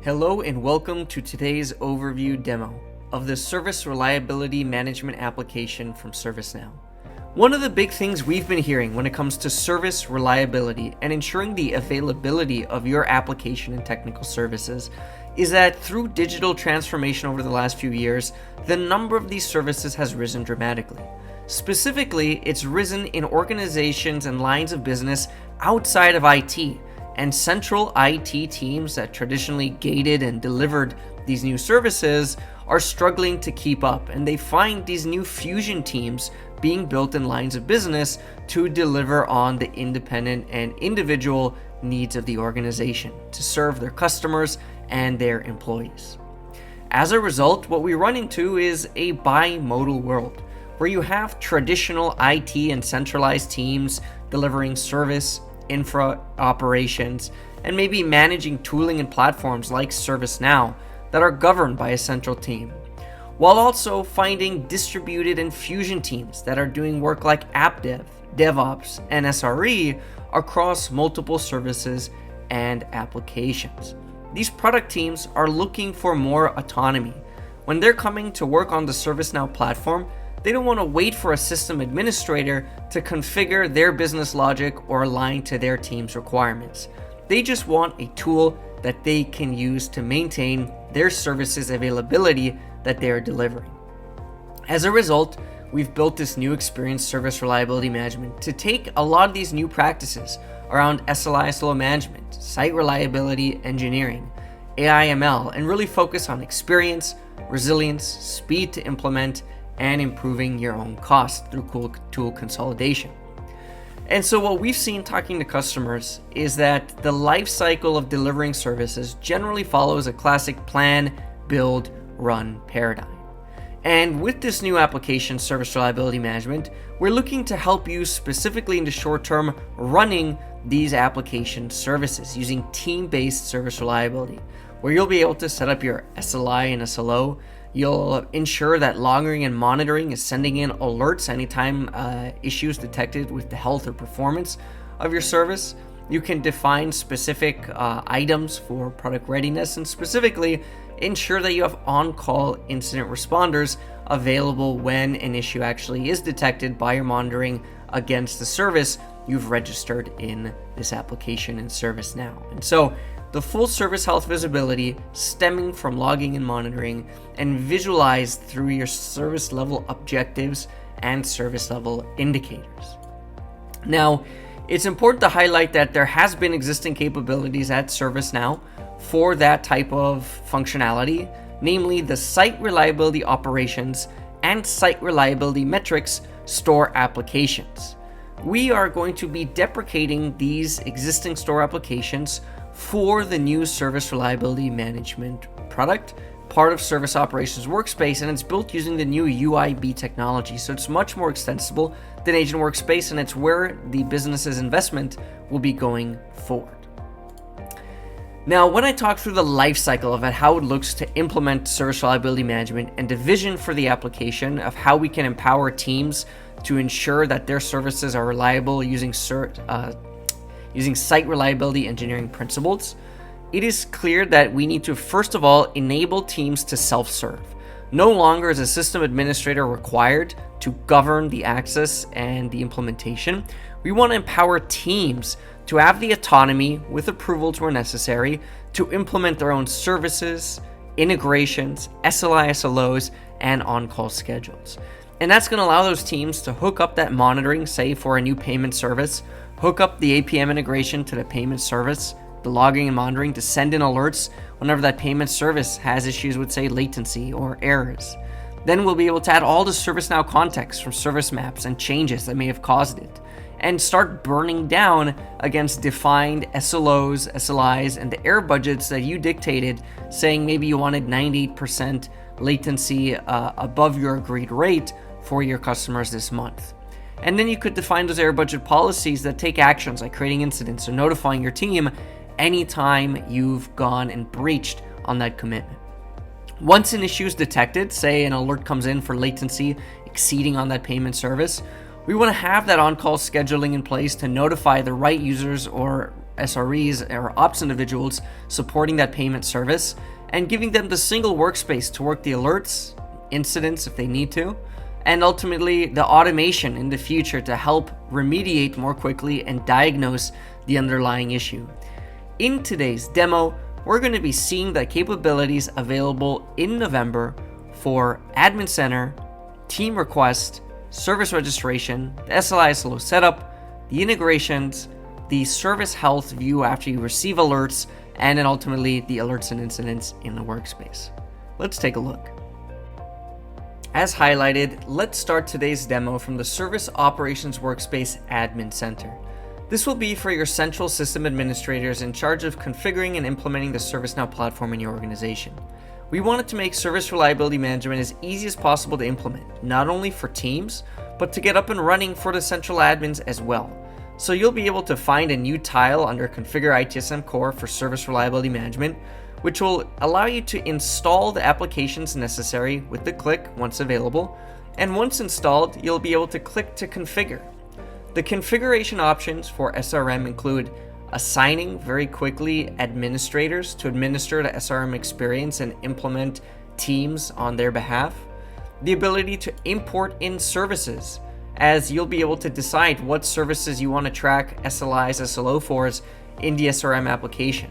Hello and welcome to today's overview demo of the Service Reliability Management application from ServiceNow. One of the big things we've been hearing when it comes to service reliability and ensuring the availability of your application and technical services is that through digital transformation over the last few years, the number of these services has risen dramatically. Specifically, it's risen in organizations and lines of business outside of IT, and central IT teams that traditionally gated and delivered these new services are struggling to keep up, and they find these new fusion teams being built in lines of business to deliver on the independent and individual needs of the organization to serve their customers and their employees. As a result, what we run into is a bimodal world where you have traditional IT and centralized teams delivering service, infra operations, and maybe managing tooling and platforms like ServiceNow that are governed by a central team, while also finding distributed and fusion teams that are doing work like app dev, DevOps, and SRE across multiple services and applications. These product teams are looking for more autonomy. When they're coming to work on the ServiceNow platform, they don't want to wait for a system administrator to configure their business logic or align to their team's requirements. They just want a tool that they can use to maintain their services availability that they are delivering. As a result, we've built this new experience, Service Reliability Management, to take a lot of these new practices around SLA/SLO management, site reliability engineering, AI/ML, and really focus on experience, resilience, speed to implement, and improving your own cost through tool consolidation. And so what we've seen talking to customers is that the life cycle of delivering services generally follows a classic plan, build, run paradigm. And with this new application, Service Reliability Management, we're looking to help you specifically in the short term running these application services using team-based service reliability, where you'll be able to set up your SLI and SLO. You'll ensure that logging and monitoring is sending in alerts anytime issues detected with the health or performance of your service. You can define specific items for product readiness and specifically ensure that you have on-call incident responders available when an issue actually is detected by your monitoring against the service you've registered in this application in ServiceNow. And so the full service health visibility stemming from logging and monitoring and visualized through your service level objectives and service level indicators. Now, it's important to highlight that there has been existing capabilities at ServiceNow for that type of functionality, namely the site reliability operations and site reliability metrics store applications. We are going to be deprecating these existing store applications for the new Service Reliability Management product, part of Service Operations Workspace, and it's built using the new UIB technology. So it's much more extensible than Agent Workspace, and it's where the business's investment will be going forward. Now, when I talk through the life cycle of how it looks to implement Service Reliability Management and the vision for the application of how we can empower teams to ensure that their services are reliable using site reliability engineering principles, it is clear that we need to first of all enable teams to self-serve. No longer is a system administrator required to govern the access and the implementation. We want to empower teams to have the autonomy with approvals where necessary to implement their own services, integrations, SLI, SLOs, and on-call schedules. And that's going to allow those teams to hook up that monitoring, say for a new payment service, hook up the APM integration to the payment service, the logging and monitoring to send in alerts whenever that payment service has issues with, say, latency or errors. Then we'll be able to add all the ServiceNow context from service maps and changes that may have caused it, and start burning down against defined SLOs, SLIs, and the error budgets that you dictated, saying maybe you wanted 98% latency above your agreed rate for your customers this month. And then you could define those error budget policies that take actions like creating incidents or notifying your team anytime you've gone and breached on that commitment. Once an issue is detected, say an alert comes in for latency exceeding on that payment service, we want to have that on-call scheduling in place to notify the right users or SREs or ops individuals supporting that payment service, and giving them the single workspace to work the alerts, incidents if they need to, and ultimately the automation in the future to help remediate more quickly and diagnose the underlying issue. In today's demo, we're going to be seeing the capabilities available in November for Admin Center, Team Request, Service Registration, the SLI/SLO setup, the integrations, the Service Health view after you receive alerts, and then ultimately the alerts and incidents in the workspace. Let's take a look. As highlighted, let's start today's demo from the Service Operations Workspace Admin Center. This will be for your central system administrators in charge of configuring and implementing the ServiceNow platform in your organization. We wanted to make service reliability management as easy as possible to implement, not only for teams, but to get up and running for the central admins as well. So you'll be able to find a new tile under Configure ITSM Core for Service Reliability Management, which will allow you to install the applications necessary with the click once available. And once installed, you'll be able to click to configure. The configuration options for SRM include assigning very quickly administrators to administer the SRM experience and implement teams on their behalf, the ability to import in services, as you'll be able to decide what services you want to track SLIs, SLO4s in the SRM application.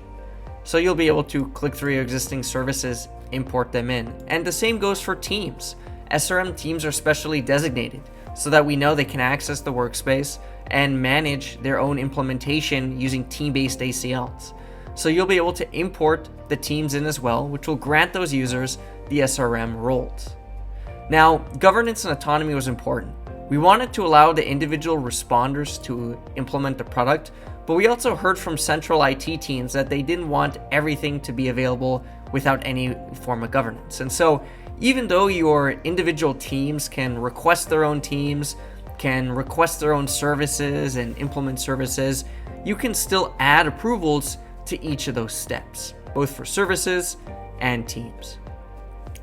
So you'll be able to click through your existing services, import them in. And the same goes for teams. SRM teams are specially designated so that we know they can access the workspace and manage their own implementation using team-based ACLs. So you'll be able to import the teams in as well, which will grant those users the SRM roles. Now, governance and autonomy was important. We wanted to allow the individual responders to implement the product, but we also heard from central IT teams that they didn't want everything to be available without any form of governance. And so even though your individual teams can request their own teams, can request their own services and implement services, you can still add approvals to each of those steps, both for services and teams.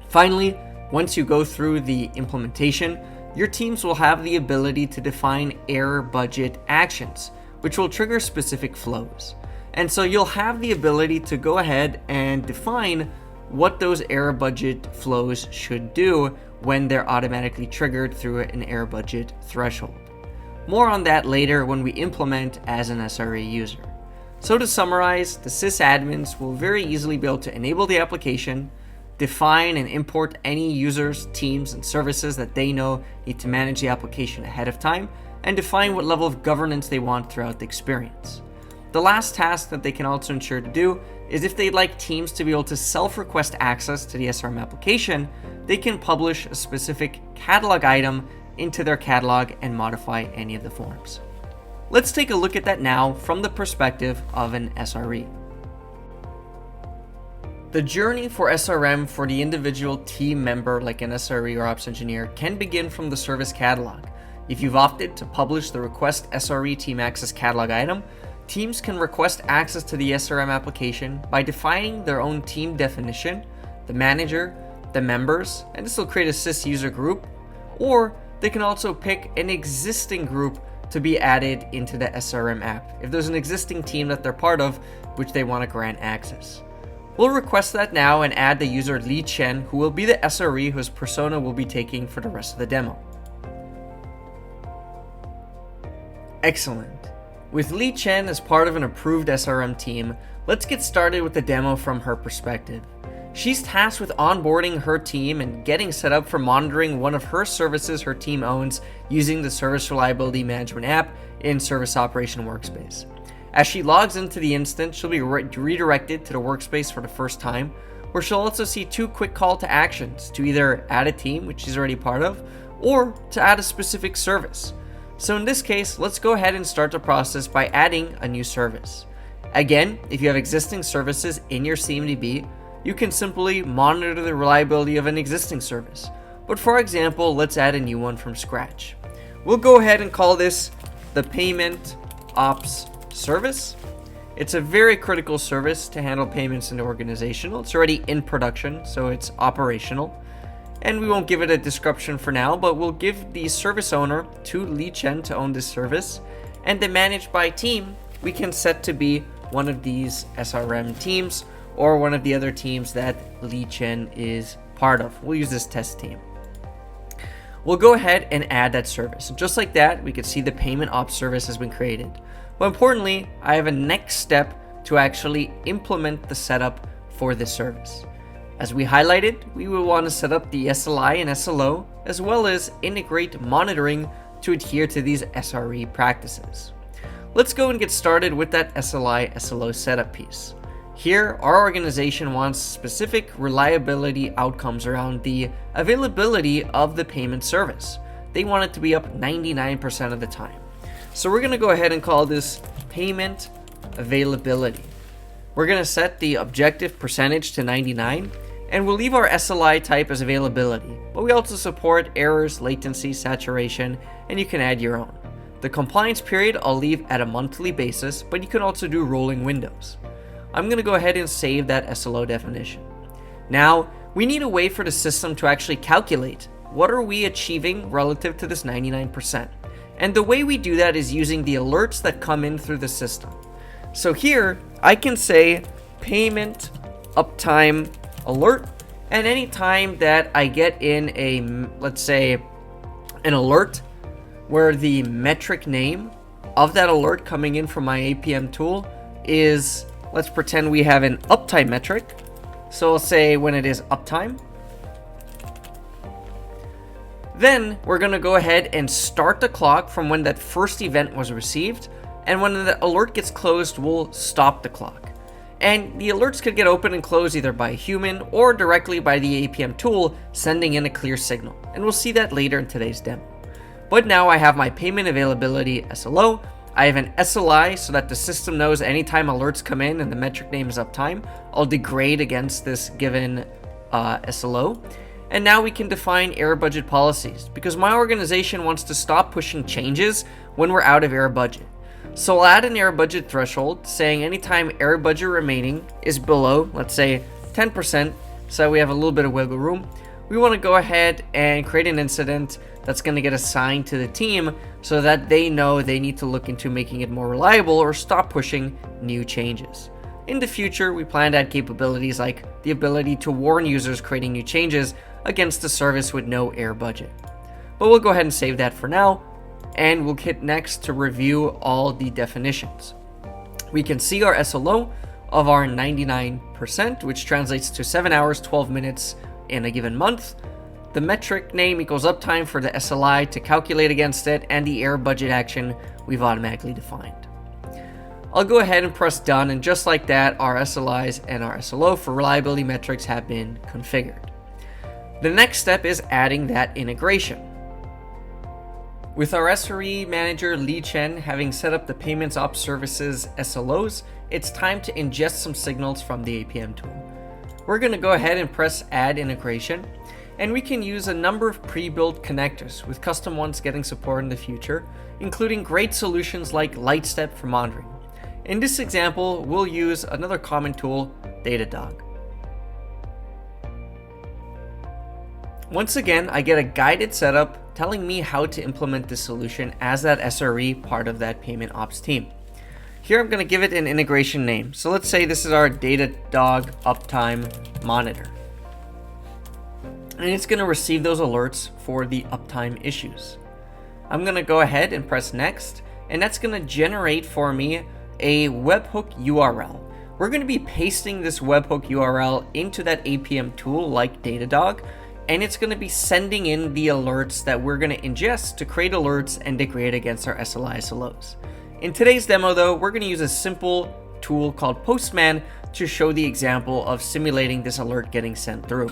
Finally, once you go through the implementation, your teams will have the ability to define error budget actions, which will trigger specific flows. And so you'll have the ability to go ahead and define what those error budget flows should do when they're automatically triggered through an error budget threshold. More on that later when we implement as an SRE user. So to summarize, the sysadmins will very easily be able to enable the application, define and import any users, teams, and services that they know need to manage the application ahead of time, and define what level of governance they want throughout the experience. The last task that they can also ensure to do is if they'd like teams to be able to self-request access to the SRM application, they can publish a specific catalog item into their catalog and modify any of the forms. Let's take a look at that now from the perspective of an SRE. The journey for SRM for the individual team member like an SRE or ops engineer can begin from the service catalog. If you've opted to publish the request SRE team access catalog item, teams can request access to the SRM application by defining their own team definition, the manager, the members, and this will create a sys user group, or they can also pick an existing group to be added into the SRM app if there's an existing team that they're part of which they want to grant access. We'll request that now and add the user Li Chen, who will be the SRE whose persona we'll be taking for the rest of the demo. Excellent. With Li Chen as part of an approved SRM team, let's get started with the demo from her perspective. She's tasked with onboarding her team and getting set up for monitoring one of her services her team owns using the Service Reliability Management app in Service Operation Workspace. As she logs into the instance, she'll be redirected to the workspace for the first time, where she'll also see two quick call to actions to either add a team, which she's already part of, or to add a specific service. So in this case, let's go ahead and start the process by adding a new service. Again, if you have existing services in your CMDB, you can simply monitor the reliability of an existing service. But for example, let's add a new one from scratch. We'll go ahead and call this the Payment Ops Service. It's a very critical service to handle payments in the organizational. It's already in production, so it's operational. And we won't give it a description for now, but we'll give the service owner to Li Chen to own this service. And the managed by team, we can set to be one of these SRM teams or one of the other teams that Lead Gen is part of. We'll use this test team. We'll go ahead and add that service. And just like that, we can see the payment ops service has been created. But importantly, I have a next step to actually implement the setup for this service. As we highlighted, we will want to set up the SLI and SLO, as well as integrate monitoring to adhere to these SRE practices. Let's go and get started with that SLI SLO setup piece. Here, our organization wants specific reliability outcomes around the availability of the payment service. They want it to be up 99% of the time. So we're going to go ahead and call this payment availability. We're going to set the objective percentage to 99, and we'll leave our SLI type as availability, but we also support errors, latency, saturation, and you can add your own. The compliance period I'll leave at a monthly basis, but you can also do rolling windows. I'm going to go ahead and save that SLO definition. Now, we need a way for the system to actually calculate what are we achieving relative to this 99%. And the way we do that is using the alerts that come in through the system. So here, I can say payment uptime alert, and anytime that I get in a, let's say, an alert where the metric name of that alert coming in from my APM tool is, let's pretend we have an uptime metric. So I'll say when it is uptime. Then we're going to go ahead and start the clock from when that first event was received. And when the alert gets closed, we'll stop the clock. And the alerts could get open and closed either by a human or directly by the APM tool, sending in a clear signal. And we'll see that later in today's demo. But now I have my payment availability SLO. I have an SLI so that the system knows anytime alerts come in and the metric name is uptime, I'll degrade against this given SLO. And now we can define error budget policies because my organization wants to stop pushing changes when we're out of error budget. So I'll add an error budget threshold saying anytime error budget remaining is below, let's say 10%, so we have a little bit of wiggle room, we want to go ahead and create an incident that's going to get assigned to the team so that they know they need to look into making it more reliable or stop pushing new changes. In the future, we plan to add capabilities like the ability to warn users creating new changes against the service with no error budget. But we'll go ahead and save that for now, and we'll hit next to review all the definitions. We can see our SLO of our 99%, which translates to 7 hours, 12 minutes in a given month. The metric name equals uptime for the SLI to calculate against it, and the error budget action we've automatically defined. I'll go ahead and press done, and just like that, our SLIs and our SLO for reliability metrics have been configured. The next step is adding that integration. With our SRE manager Lead Gen having set up the payments ops services SLOs, it's time to ingest some signals from the APM tool. We're going to go ahead and press add integration, and we can use a number of pre-built connectors with custom ones getting support in the future, including great solutions like Lightstep for monitoring. In this example, we'll use another common tool, Datadog. Once again, I get a guided setup telling me how to implement this solution as that SRE part of that payment ops team. Here I'm going to give it an integration name. So let's say this is our Datadog uptime monitor. And it's going to receive those alerts for the uptime issues. I'm going to go ahead and press next, and that's going to generate for me a webhook URL. We're going to be pasting this webhook URL into that APM tool like Datadog, and it's going to be sending in the alerts that we're going to ingest to create alerts and degrade against our SLI SLOs. In today's demo though, we're going to use a simple tool called Postman to show the example of simulating this alert getting sent through.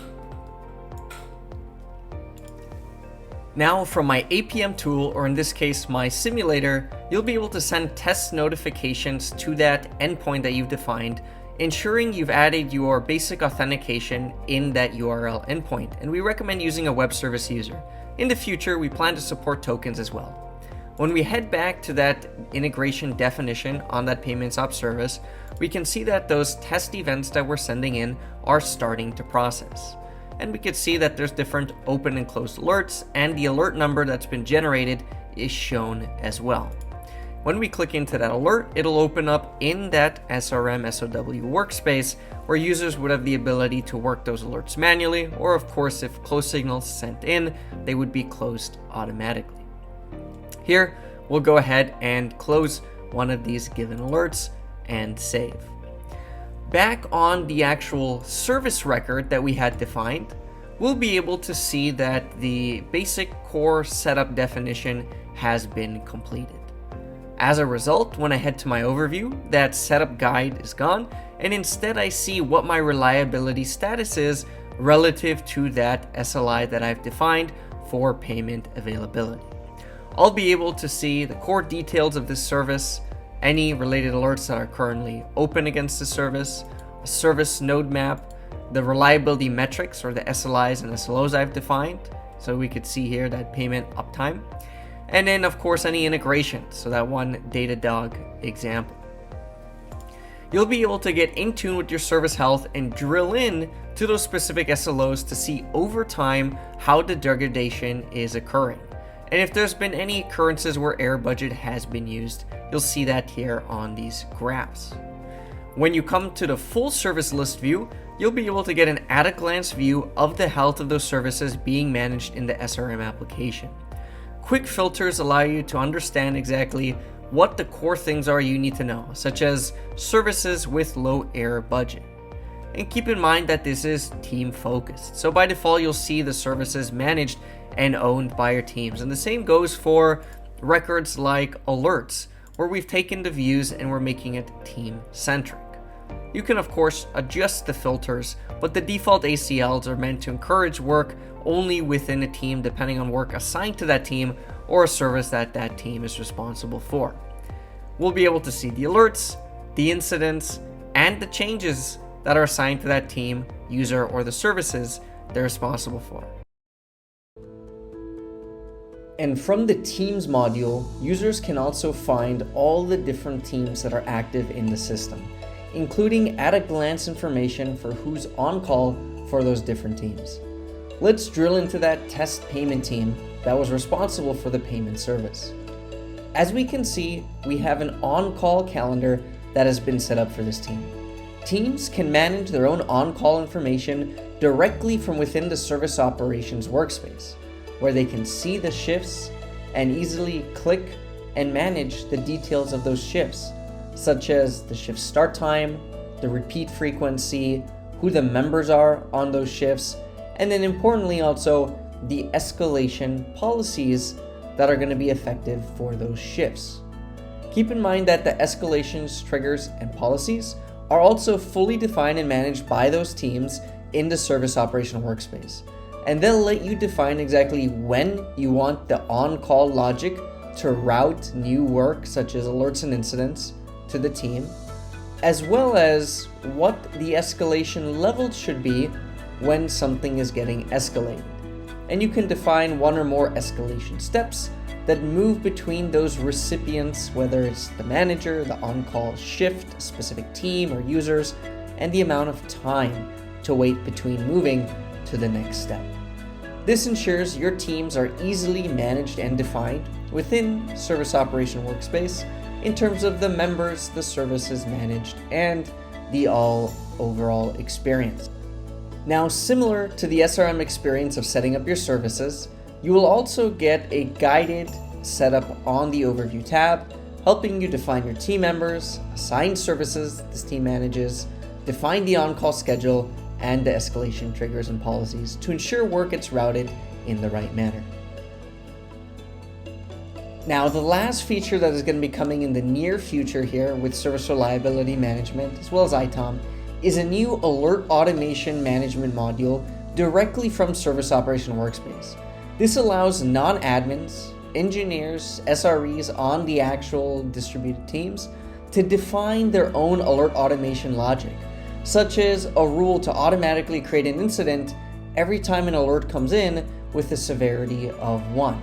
Now from my APM tool, or in this case my simulator, you'll be able to send test notifications to that endpoint that you've defined, ensuring you've added your basic authentication in that URL endpoint, and we recommend using a web service user. In the future, we plan to support tokens as well. When we head back to that integration definition on that payments ops service, we can see that those test events that we're sending in are starting to process. And we can see that there's different open and closed alerts, and the alert number that's been generated is shown as well. When we click into that alert, it'll open up in that SRM SOW workspace where users would have the ability to work those alerts manually, or of course, if close signals sent in, they would be closed automatically. Here, we'll go ahead and close one of these given alerts and save. Back on the actual service record that we had defined, we'll be able to see that the basic core setup definition has been completed. As a result, when I head to my overview, that setup guide is gone, and instead I see what my reliability status is relative to that SLI that I've defined for payment availability. I'll be able to see the core details of this service, any related alerts that are currently open against the service, a service node map, the reliability metrics or the SLIs and SLOs I've defined, so we could see here that payment uptime, and then of course any integration, so that one Datadog example. You'll be able to get in tune with your service health and drill in to those specific SLOs to see over time how the degradation is occurring. And if there's been any occurrences where air budget has been used, you'll see that here on these graphs. When you come to the full service list view, you'll be able to get an at-a-glance view of the health of those services being managed in the SRM application. Quick filters allow you to understand exactly what the core things are you need to know, such as services with low air budget. And keep in mind that this is team focused, so by default you'll see the services managed and owned by your teams. And the same goes for records like alerts, where we've taken the views and we're making it team centric. You can of course adjust the filters, but the default ACLs are meant to encourage work only within a team depending on work assigned to that team or a service that that team is responsible for. We'll be able to see the alerts, the incidents, and the changes that are assigned to that team, user, or the services they're responsible for. And from the Teams module, users can also find all the different teams that are active in the system, including at-a-glance information for who's on call for those different teams. Let's drill into that test payment team that was responsible for the payment service. As we can see, we have an on-call calendar that has been set up for this team. Teams can manage their own on-call information directly from within the service operations workspace, where they can see the shifts and easily click and manage the details of those shifts, such as the shift start time, the repeat frequency, who the members are on those shifts, and then importantly also the escalation policies that are going to be effective for those shifts. Keep in mind that the escalations, triggers, and policies are also fully defined and managed by those teams in the service operational workspace. And they'll let you define exactly when you want the on-call logic to route new work, such as alerts and incidents, to the team, as well as what the escalation level should be when something is getting escalated. And you can define one or more escalation steps that move between those recipients, whether it's the manager, the on-call shift, a specific team or users, and the amount of time to wait between moving to the next step. This ensures your teams are easily managed and defined within Service Operation Workspace in terms of the members, the services managed, and the overall experience. Now, similar to the SRM experience of setting up your services, you will also get a guided setup on the Overview tab, helping you define your team members, assign services this team manages, define the on-call schedule, and the escalation triggers and policies to ensure work gets routed in the right manner. Now, the last feature that is going to be coming in the near future here with Service Reliability Management, as well as ITOM, is a new Alert Automation Management module directly from Service Operation Workspace. This allows non-admins, engineers, SREs on the actual distributed teams to define their own alert automation logic, such as a rule to automatically create an incident every time an alert comes in with a severity of 1.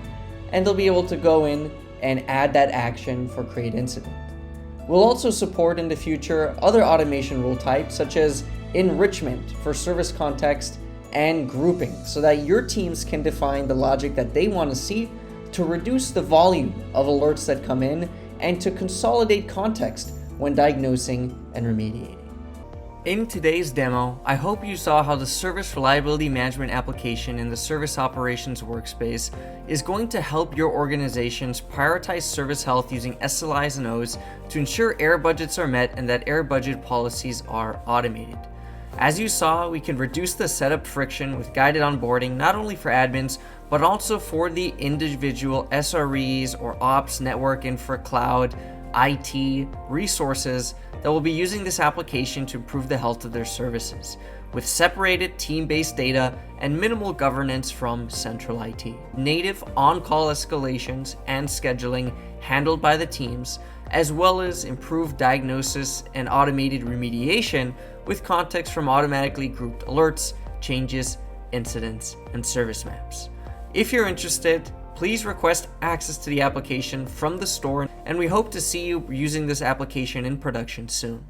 And they'll be able to go in and add that action for create incident. We'll also support in the future other automation rule types such as enrichment for service context and grouping so that your teams can define the logic that they want to see to reduce the volume of alerts that come in and to consolidate context when diagnosing and remediating. In today's demo, I hope you saw how the Service Reliability Management application in the Service Operations Workspace is going to help your organizations prioritize service health using SLIs and Os to ensure error budgets are met and that error budget policies are automated. As you saw, we can reduce the setup friction with guided onboarding not only for admins, but also for the individual SREs or Ops, Network, Infra, Cloud, IT resources that will be using this application to improve the health of their services, with separated team-based data and minimal governance from central IT. Native on-call escalations and scheduling handled by the teams, as well as improved diagnosis and automated remediation with context from automatically grouped alerts, changes, incidents, and service maps. If you're interested, please request access to the application from the store, and we hope to see you using this application in production soon.